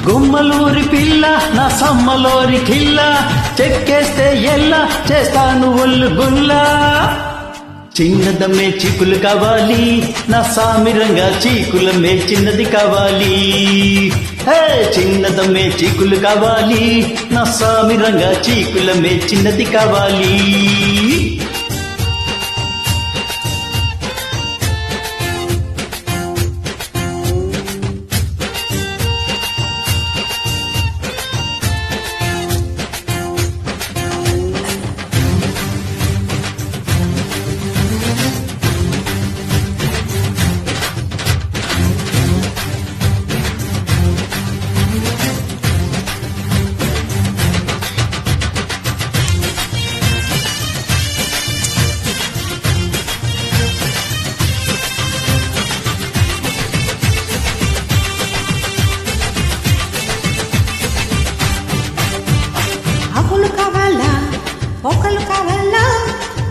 గుమ్మలూరి పిల్ల నా సమ్మలోరి కిల్ల, చెక్కేస్తే ఎల్లా చేస్తాను ఒళ్ళు గుల్లా. చిన్నదమ్మే చీకులు కావాలి, నా సామిరంగా చీకులమ్మే చిన్నది కావాలి. హే చిన్నదమ్మే చీకులు కావాలి, నా సామిరంగా చీకులమ్మే చిన్నది కావాలి. ఆకులు కావాలా, పొక్కలు కావాలా,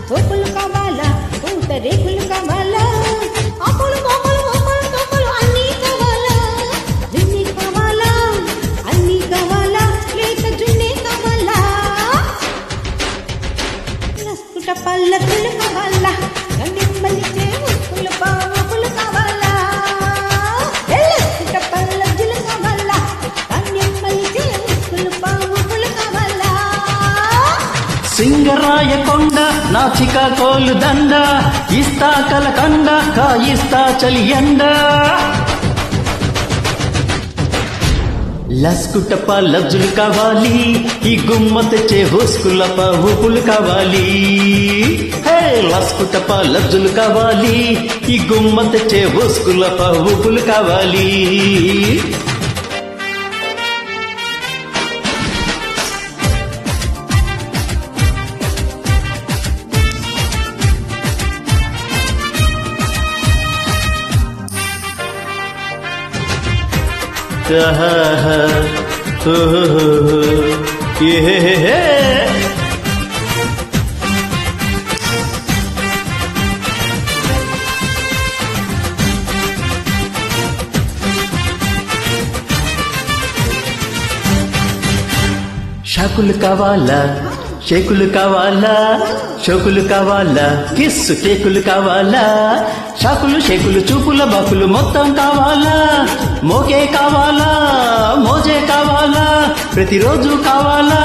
తోపులు కావాలా, పూత రేకులు కావాలా, ఆకులు మొక్కలు మొక్కలు తోపులు అన్నీ కావాలా, జున్ను కావాలా, అన్నీ కావాలా, లేత జున్నే కావాలా, నస్కుట పల్లకులు కావాలా, గండిమ్మలిచే ఉక్కులు పావుకులు కావాలా, ఎల్లస్కుట పల్లజులు కావాలా, గండిమ్మలిచే ఉక్కులు పావుకులు కావాలా. సింగరాయ కొండ నా చికాకోలు దండ, ఇస్తా కలకండ కాయిస్తా చలి ఎండ. లస్కుటప్ప లజ్జులు కావాలి, ఈ గుమ్మ తెచ్చే హోస్కులప్ప ఊపులు కావాలి. హే లస్కుటప్ప లజ్జులు కావాలి, ఈ గుమ్మ తెచ్చే హోస్కులప్ప ఊపులు కావాలి. షాకులు కావాలా, షేకులు కావాలా, షోకులు కావాలా, కిస్సు కేకులు కావాలా, షాకులు షేకులు చూపుల బాకులు మొత్తం కావాలా, మోకే కావాలా, మోజే కావాలా, ప్రతిరోజు కావాలా.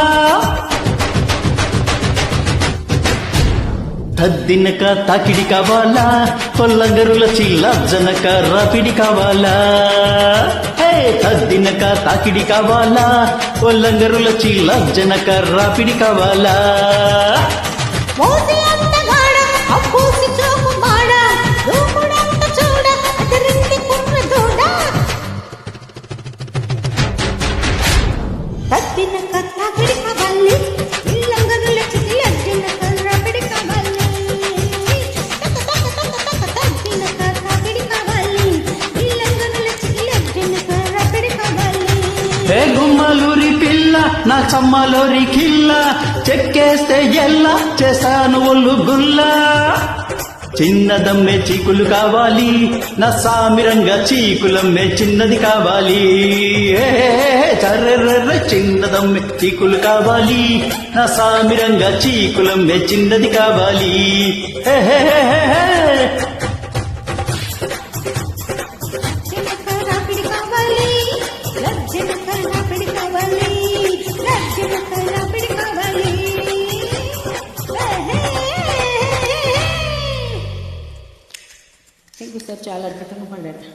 తద్దినక తాకిడి కావాలా, కొల్లంగరుల చిల్ల జనక రాపిడి కావాలా. హే తద్దినక తాకిడి కావాలా, కొల్లంగరుల చిల్ల జనక రాపిడి కావాలా. మోసి అందగాడ అప్పూసి చూపు మాడ, దూకుడంత చూడ అదరింది కుర్ర దూడ, తద్దినక తాకిడి కావాలి, ఇల్లంగరుల చిల్ల జనక రాపిడి కావాలి, తద్దినక తాకిడి కావాలి, ఇల్లంగరుల చిల్ల జనక రాపిడి కావాలి. హే గుమ్మలూరి పిల్ల నా చమ్మలోరి కిల్ల, చెక్కేస్తే ఎల్లా చేశాను ఒళ్ళు గుల్లా. చిన్నదమ్మే చీకులు కావాలి, నా సామిరంగా చీకులమ్మే చిన్నది కావాలి. చర్రెర్ర చిన్నదమ్మే చీకులు కావాలి, నా సామిరంగా చీకులమ్మే చిన్నది కావాలి. థ్యాంక్ యూ సార్, చాలా అద్భుతంగా పాడారు.